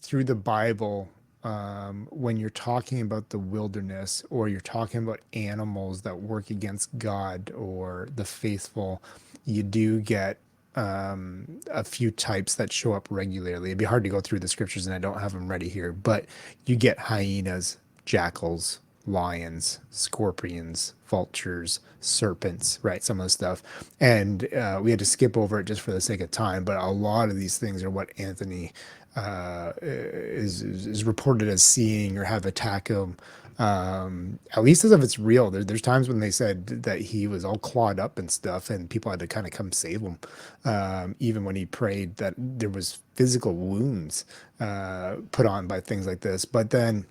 through the Bible, when you're talking about the wilderness or you're talking about animals that work against God or the faithful, you do get a few types that show up regularly. It'd be hard to go through the scriptures and I don't have them ready here, but you get hyenas, jackals, lions, scorpions, vultures, serpents, right? Some of the stuff. And we had to skip over it just for the sake of time, but a lot of these things are what Anthony is reported as seeing or have attack him. At least as if it's real. There's times when they said that he was all clawed up and stuff, and people had to kind of come save him. Even when he prayed, that there was physical wounds put on by things like this. But then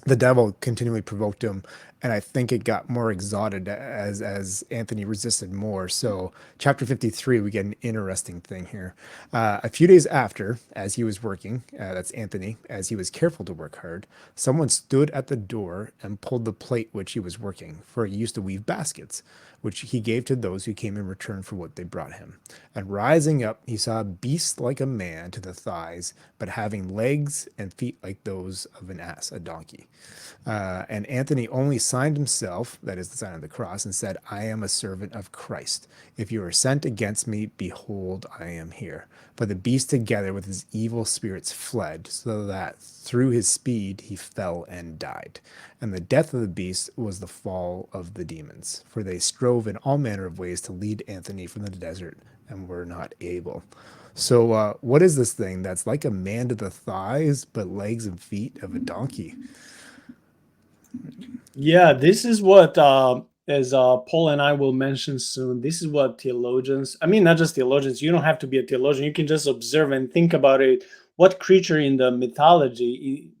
the devil continually provoked him, and I think it got more exalted as Anthony resisted more. So, chapter 53, we get an interesting thing here. A few days after, as he was working, that's Anthony, as he was careful to work hard, someone stood at the door and pulled the plate which he was working, for he used to weave baskets, which he gave to those who came in return for what they brought him. And rising up, he saw a beast like a man to the thighs, but having legs and feet like those of an ass, a donkey. And Anthony only signed himself, that is the sign of the cross, and said, I am a servant of Christ. If you are sent against me, behold, I am here. But the beast together with his evil spirits fled, so that through his speed he fell and died. And the death of the beast was the fall of the demons, for they strove in all manner of ways to lead Anthony from the desert and were not able. So, what is this thing that's like a man to the thighs, but legs and feet of a donkey? Yeah, this is what, as Paul and I will mention soon, this is what theologians, I mean, not just theologians, you don't have to be a theologian, you can just observe and think about it. What creature in the mythology,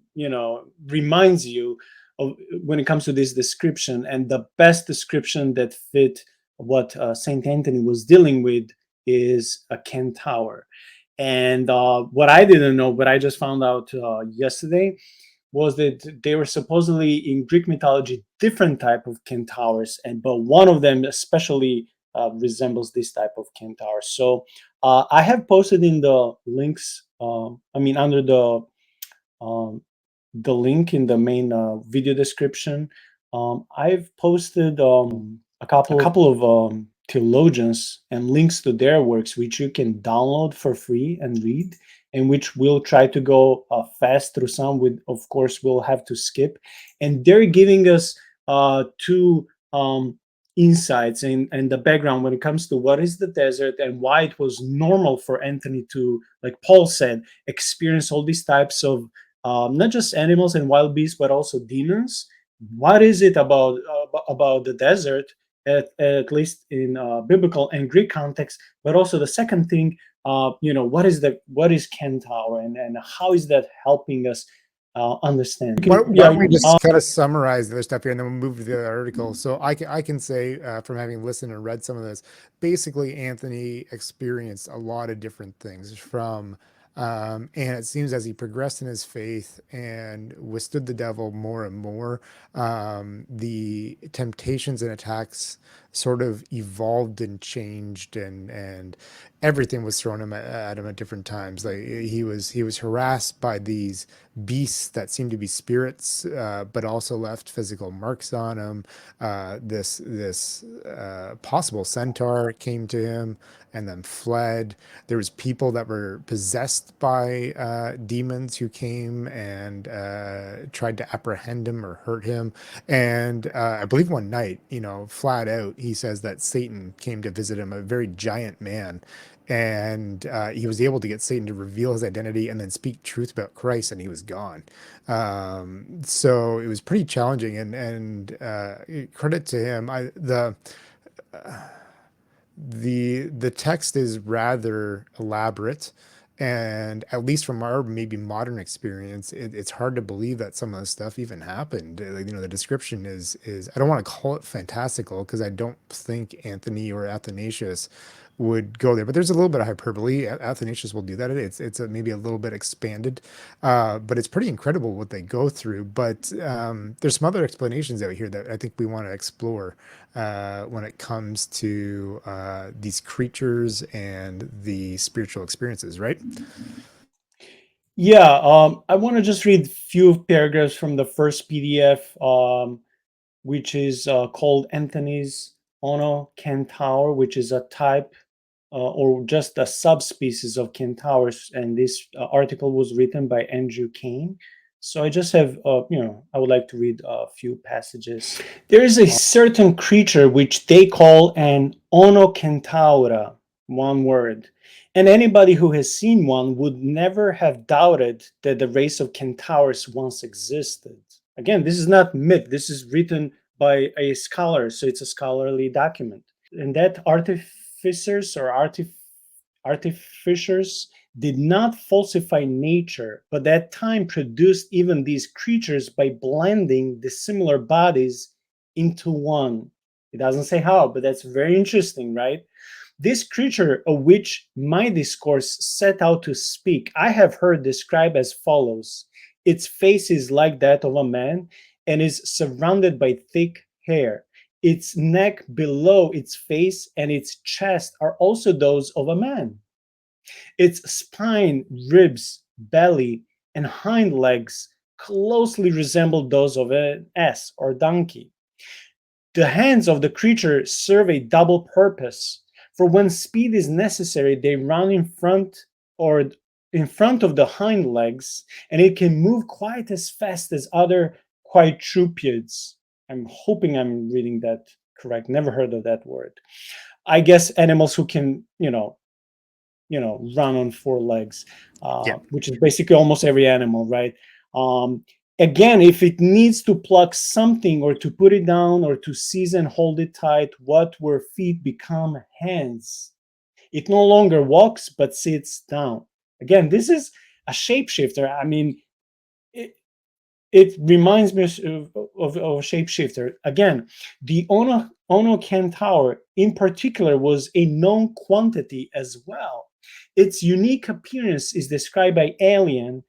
reminds you of when it comes to this description? And the best description that fit what Saint Anthony was dealing with is a centaur. And what I didn't know, but I just found out yesterday, was that they were supposedly in Greek mythology different type of centaurs, and but one of them especially resembles this type of centaur. So I have posted in the links. I mean, under um, the link in the main video description, I've posted a couple of theologians and links to their works, which you can download for free and read, and which we'll try to go fast through some. With, of course, we'll have to skip, and they're giving us two insights and the background when it comes to what is the desert and why it was normal for Anthony to, like Paul said, experience all these types of not just animals and wild beasts, but also demons. What is it about the desert, at least in biblical and Greek context? But also the second thing, what is Centaur, and how is that helping us understand? Why don't we just kind of summarize the other stuff here and then we'll move to the other article? So I can say from having listened and read some of this, basically Anthony experienced a lot of different things from and it seems as he progressed in his faith and withstood the devil more and more, the temptations and attacks sort of evolved and changed, and everything was thrown at him at different times. Like he was harassed by these beasts that seemed to be spirits, but also left physical marks on him. This possible centaur came to him and then fled. There was people that were possessed by demons who came and tried to apprehend him or hurt him. And I believe one night, flat out, he says that Satan came to visit him, a very giant man, and he was able to get Satan to reveal his identity and then speak truth about Christ, and he was gone. So it was pretty challenging, and credit to him. The text is rather elaborate, and at least from our maybe modern experience, it's hard to believe that some of the stuff even happened. Like, the description is I don't want to call it fantastical because I don't think Anthony or Athanasius would go there, but there's a little bit of hyperbole. Athanasius will do that. It's maybe a little bit expanded, but it's pretty incredible what they go through. But there's some other explanations out here that I think we want to explore when it comes to these creatures and the spiritual experiences, right? Yeah, I want to just read a few paragraphs from the first PDF, which is called Anthony's Onocentaur, which is a type or just a subspecies of centaurs. And this article was written by Andrew Kane. So I just have, I would like to read a few passages. There is a certain creature which they call an Onocentaura, one word. And anybody who has seen one would never have doubted that the race of centaurs once existed. Again, this is not myth. This is written by a scholar, so it's a scholarly document. And that artificers or artificers did not falsify nature, but at time produced even these creatures by blending the similar bodies into one. It doesn't say how, but that's very interesting, right? This creature of which my discourse set out to speak, I have heard described as follows. Its face is like that of a man and is surrounded by thick hair. Its neck below its face and its chest are also those of a man. Its spine, ribs, belly, and hind legs closely resemble those of an ass or donkey. The hands of the creature serve a double purpose. For when speed is necessary, they run in front or in front of the hind legs, and it can move quite as fast as other quadrupeds. I'm hoping I'm reading that correct. Never heard of that word. I guess animals who can, run on four legs, Yeah. which is basically almost every animal, right? Um, Again, if it needs to pluck something or to put it down or to seize and hold it tight, what were feet become hands. It no longer walks but sits down. Again, this is a shapeshifter. I mean, it, it reminds me of a shapeshifter. Again, the Onocentaur in particular was a known quantity as well. Its unique appearance is described by Alien.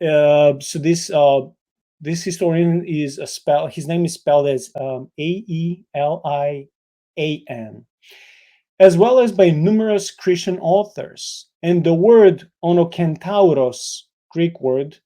This historian is a spell. His name is spelled as Aelian, as well as by numerous Christian authors. And the word Onocentauros, Greek word,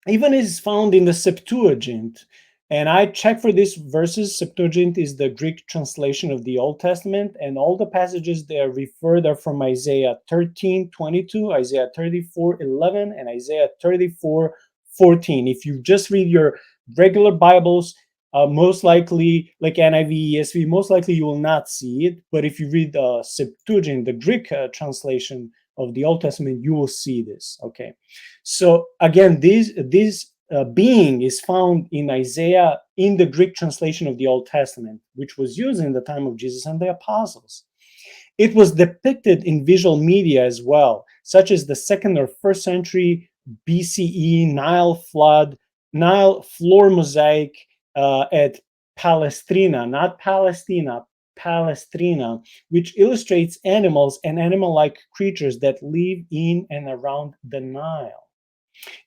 even is found in the Septuagint. And I checked for these verses. Septuagint is the Greek translation of the Old Testament, and all the passages there referred are from Isaiah 13:22, Isaiah 34:11, and Isaiah 34:14. If you just read your regular Bibles, most likely, like NIV, ESV, most likely you will not see it. But if you read the Septuagint, the Greek translation of the Old Testament, you will see this. Okay. So again, this being is found in Isaiah in the Greek translation of the Old Testament, which was used in the time of Jesus and the apostles. It was depicted in visual media as well, such as the second or first century BCE Nile floor mosaic at Palestrina, not Palestina, Palestrina, which illustrates animals and animal-like creatures that live in and around the Nile.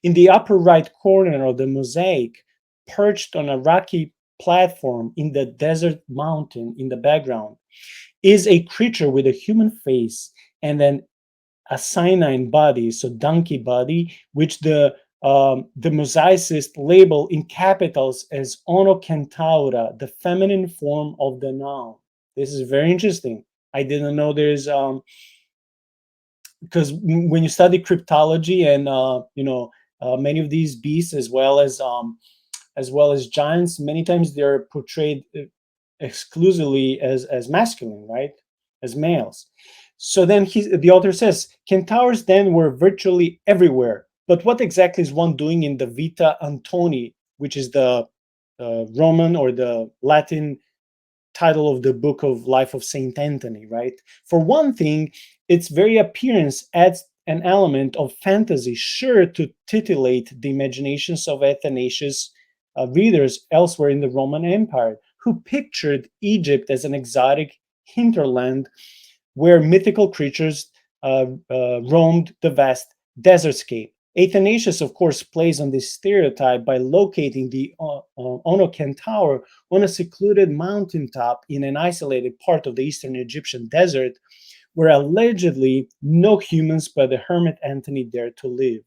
In the upper right corner of the mosaic, perched on a rocky platform in the desert mountain in the background, is a creature with a human face and then a sinine body, so donkey body, which the mosaicist label in capitals as Onocentaura, the feminine form of the noun. This is very interesting. I didn't know there's because when you study cryptology and many of these beasts as well as giants, many times they're portrayed exclusively as masculine, right, as males. So then the author says centaurs then were virtually everywhere, but what exactly is one doing in the Vita Antoni, which is the Roman or the Latin title of the book of life of Saint Anthony, right? For one thing, its very appearance adds an element of fantasy sure to titillate the imaginations of Athanasius readers elsewhere in the Roman Empire, who pictured Egypt as an exotic hinterland where mythical creatures roamed the vast desertscape. Athanasius, of course, plays on this stereotype by locating the Onocentaur on a secluded mountaintop in an isolated part of the eastern Egyptian desert, where allegedly no humans but the hermit Anthony dared to live.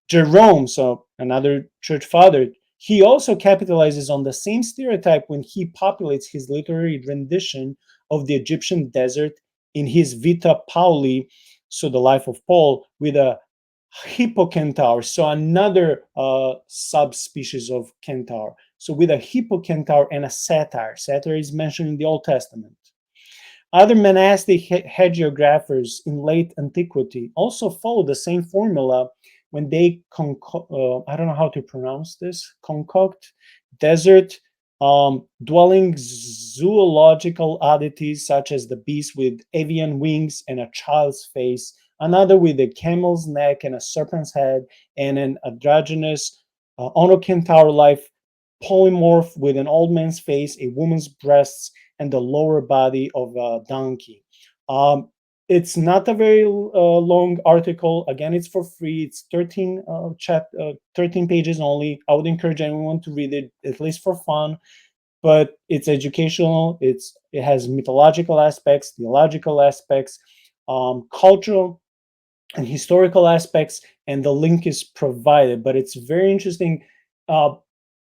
Jerome, so another church father, he also capitalizes on the same stereotype when he populates his literary rendition of the Egyptian desert in his Vita Pauli, so the life of Paul, with a hippocentaur, so another subspecies of centaur. So with a hippocentaur and a satyr. Satyr is mentioned in the Old Testament. Other monastic hagiographers in late antiquity also followed the same formula when they I don't know how to pronounce this, concoct desert dwelling zoological oddities such as the beast with avian wings and a child's face, another with a camel's neck and a serpent's head, and an androgynous Onocentaur life polymorph with an old man's face, a woman's breasts, and the lower body of a donkey. Um, it's not a very long article. Again, it's for free. It's 13 pages only. I would encourage anyone to read it, at least for fun. But it's educational. It has mythological aspects, theological aspects, cultural and historical aspects, and the link is provided. But it's very interesting. Uh,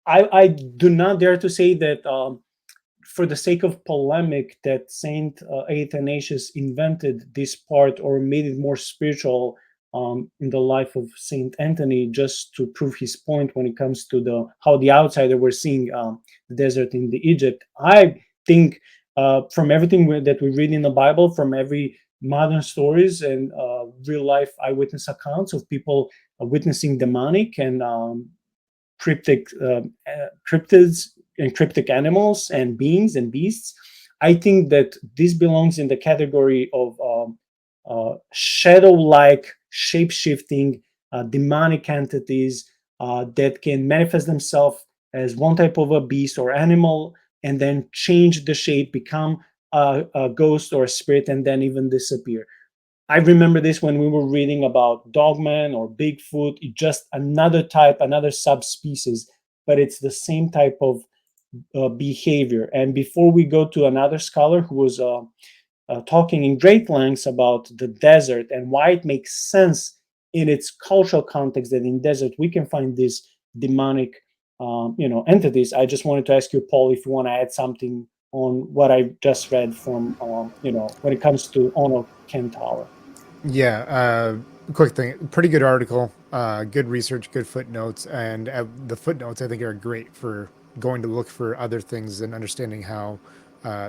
I do not dare to say that for the sake of polemic that Saint Athanasius invented this part or made it more spiritual in the life of Saint Anthony, just to prove his point when it comes to the how the outsider were seeing the desert in the Egypt. I think from everything that we read in the Bible, from every modern stories and real life eyewitness accounts of people witnessing demonic and cryptic cryptids and cryptic animals and beings and beasts. I think that this belongs in the category of shadow-like, shape-shifting, demonic entities that can manifest themselves as one type of a beast or animal, and then change the shape, become a ghost or a spirit, and then even disappear. I remember this when we were reading about Dogman or Bigfoot. It's just another type, another subspecies, but it's the same type of behavior. And before we go to another scholar who was talking in great lengths about the desert and why it makes sense in its cultural context that in desert we can find these demonic, entities. I just wanted to ask you, Paul, if you want to add something on what I just read from, when it comes to Ono Kentaur. Yeah, quick thing. Pretty good article. Good research, good footnotes, and the footnotes I think are great for going to look for other things and understanding how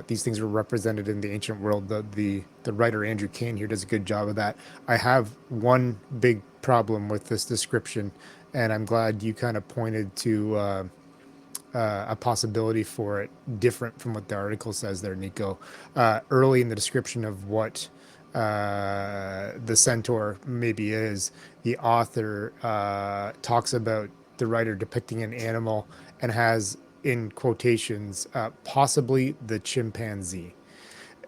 these things were represented in the ancient world. The writer Andrew Kane here does a good job of that. I have one big problem with this description, and I'm glad you kind of pointed to a possibility for it different from what the article says there, Nico. Early in the description of what the centaur maybe is, the author talks about the writer depicting an animal and has in quotations possibly the chimpanzee.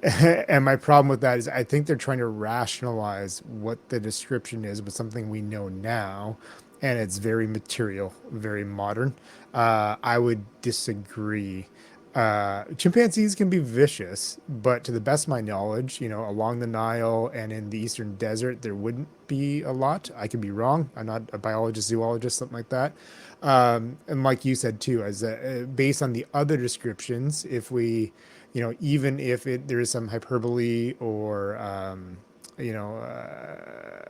And my problem with that is I think they're trying to rationalize what the description is with something we know now, and it's very material, very modern. I would disagree. Chimpanzees can be vicious, but to the best of my knowledge, along the Nile and in the eastern desert, there wouldn't be a lot. I could be wrong. I'm not a biologist, zoologist, something like that. And like you said too, as based on the other descriptions, if we, even if there is some hyperbole or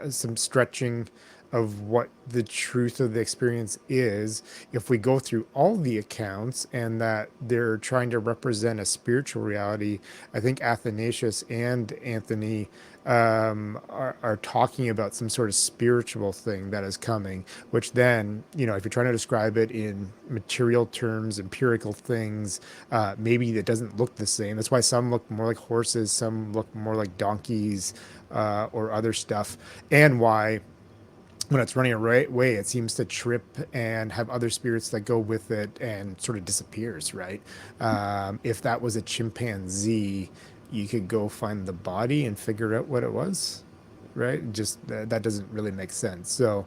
some stretching of what the truth of the experience is, if we go through all the accounts and that they're trying to represent a spiritual reality, I think Athanasius and Anthony are talking about some sort of spiritual thing that is coming, which then, if you're trying to describe it in material terms, empirical things, maybe it doesn't look the same. That's why some look more like horses, some look more like donkeys or other stuff, and why when it's running away, it seems to trip and have other spirits that go with it and sort of disappears, right? If that was a chimpanzee, you could go find the body and figure out what it was, right? Just that doesn't really make sense. So,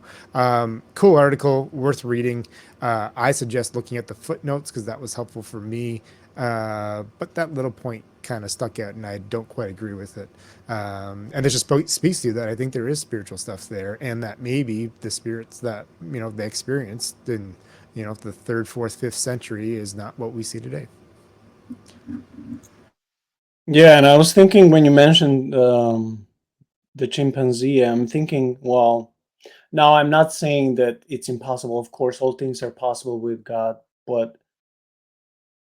cool article, worth reading. I suggest looking at the footnotes because that was helpful for me. But that little point kind of stuck out, and I don't quite agree with it. And it just speaks to you that I think there is spiritual stuff there, and that maybe the spirits that they experienced in the third, fourth, fifth century is not what we see today. Yeah, and I was thinking when you mentioned the chimpanzee, I'm thinking, well, now I'm not saying that it's impossible. Of course, all things are possible with God, but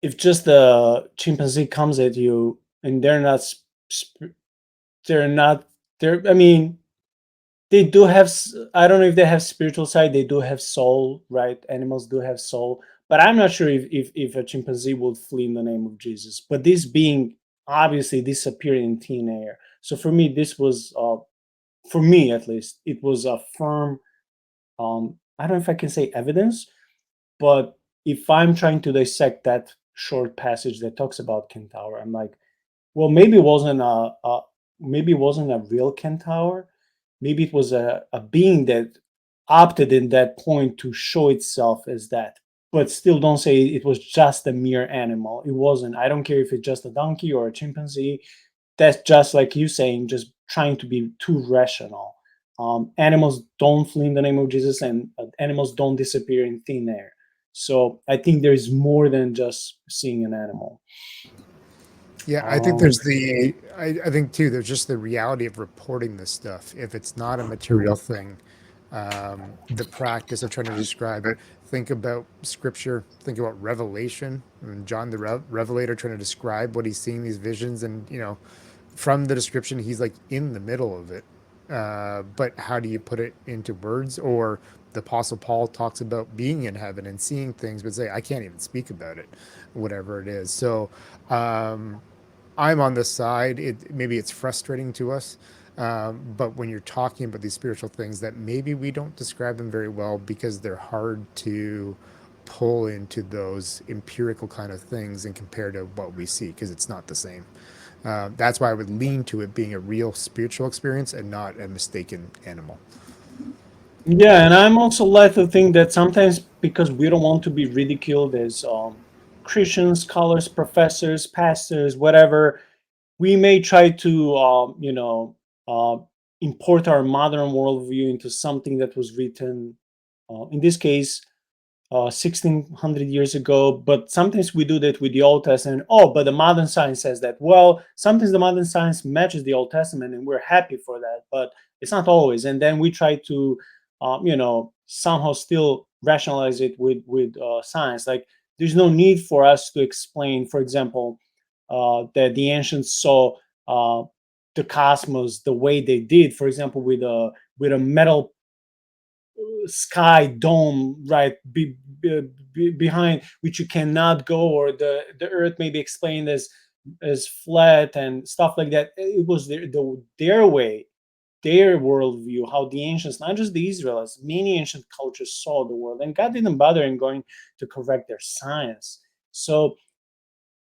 if just the chimpanzee comes at you and they're not, they're, I mean, they do have, I don't know if they have spiritual side, they do have soul, right? Animals do have soul, but I'm not sure if a chimpanzee would flee in the name of Jesus. But this being obviously disappeared in thin air. So for me, this was, for me at least, it was a firm, I don't know if I can say evidence, but if I'm trying to dissect that short passage that talks about centaur, I'm like, well, maybe it wasn't a real centaur. Maybe it was a being that opted in that point to show itself as that. But still, don't say it was just a mere animal. It wasn't. I don't care if it's just a donkey or a chimpanzee. That's just like you saying, just trying to be too rational. Animals don't flee in the name of Jesus, and animals don't disappear in thin air. So I think there is more than just seeing an animal. Yeah, I think Um, there's I think too, there's just the reality of reporting this stuff. If it's not a material thing, the practice of trying to describe it, think about scripture, think about Revelation, and John the Revelator trying to describe what he's seeing, these visions, and from the description, he's like in the middle of it. But how do you put it into words? Or the Apostle Paul talks about being in heaven and seeing things, but say, I can't even speak about it, whatever it is. So, um, I'm on this side. Maybe it's frustrating to us, but when you're talking about these spiritual things, that maybe we don't describe them very well because they're hard to pull into those empirical kind of things and compare to what we see because it's not the same. That's why I would lean to it being a real spiritual experience and not a mistaken animal. Yeah, and I'm also led to think that sometimes because we don't want to be ridiculed as Christians, scholars, professors, pastors, whatever, we may try to, uh, import our modern worldview into something that was written, in this case, 1600 years ago. But sometimes we do that with the Old Testament. Oh, but the modern science says that. Well, sometimes the modern science matches the Old Testament, and we're happy for that. But it's not always. And then we try to, somehow still rationalize it with science. Like there's no need for us to explain, for example, that the ancients saw the cosmos the way they did. For example, with a metal sky dome right behind which you cannot go, or the earth may be explained as flat and stuff like that. It was their way, their worldview, how the ancients, not just the Israelites, many ancient cultures saw the world, and God didn't bother in going to correct their science. So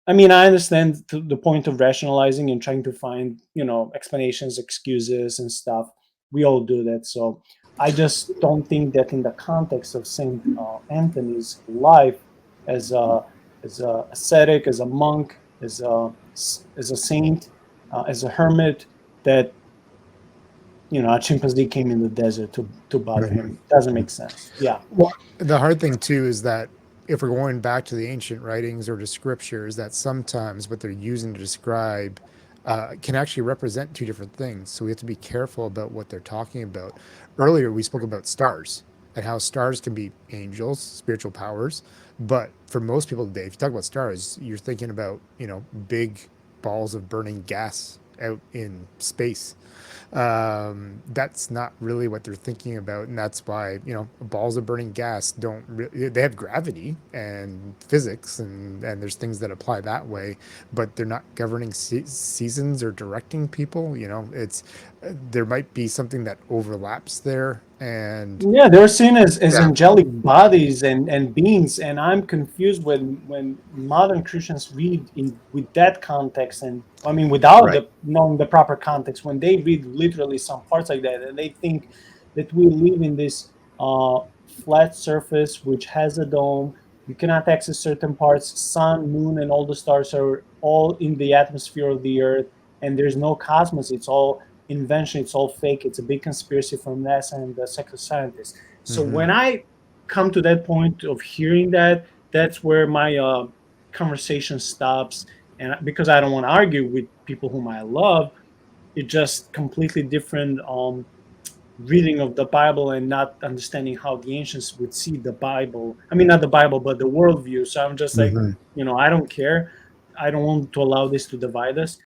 I mean, I understand the point of rationalizing and trying to find, explanations, excuses, and stuff. We all do that. So I just don't think that in the context of Saint Anthony's life as a ascetic, as a monk, as a saint, as a hermit, that a chimpanzee came in the desert to bother him. Doesn't make sense. Yeah. Well, the hard thing too is that if we're going back to the ancient writings or to scriptures, that sometimes what they're using to describe can actually represent two different things. So we have to be careful about what they're talking about. Earlier, we spoke about stars and how stars can be angels, spiritual powers. But for most people today, if you talk about stars, you're thinking about, big balls of burning gas out in space. That's not really what they're thinking about, and that's why balls of burning gas don't they have gravity and physics, and there's things that apply that way, but they're not governing seasons or directing people. It's there might be something that overlaps there, and Yeah, they're seen as yeah, angelic bodies and beings, and I'm confused when modern Christians read in with that context, and I mean without right. the knowing the proper context, when they read literally some parts like that, and they think that we live in this uh, flat surface which has a dome, You cannot access certain parts. Sun, moon, and all the stars are all in the atmosphere of the Earth, and there's no cosmos. It's all invention. It's all fake. It's a big conspiracy from NASA and the secular scientists. So Hmm. when I come to that point of hearing that, that's where my conversation stops. And because I don't want to argue with people whom I love, it's just completely different reading of the Bible and not understanding how the ancients would see the Bible. I mean, not the Bible, but the worldview. So I'm just like, Hmm. I don't care. I don't want to allow this to divide us.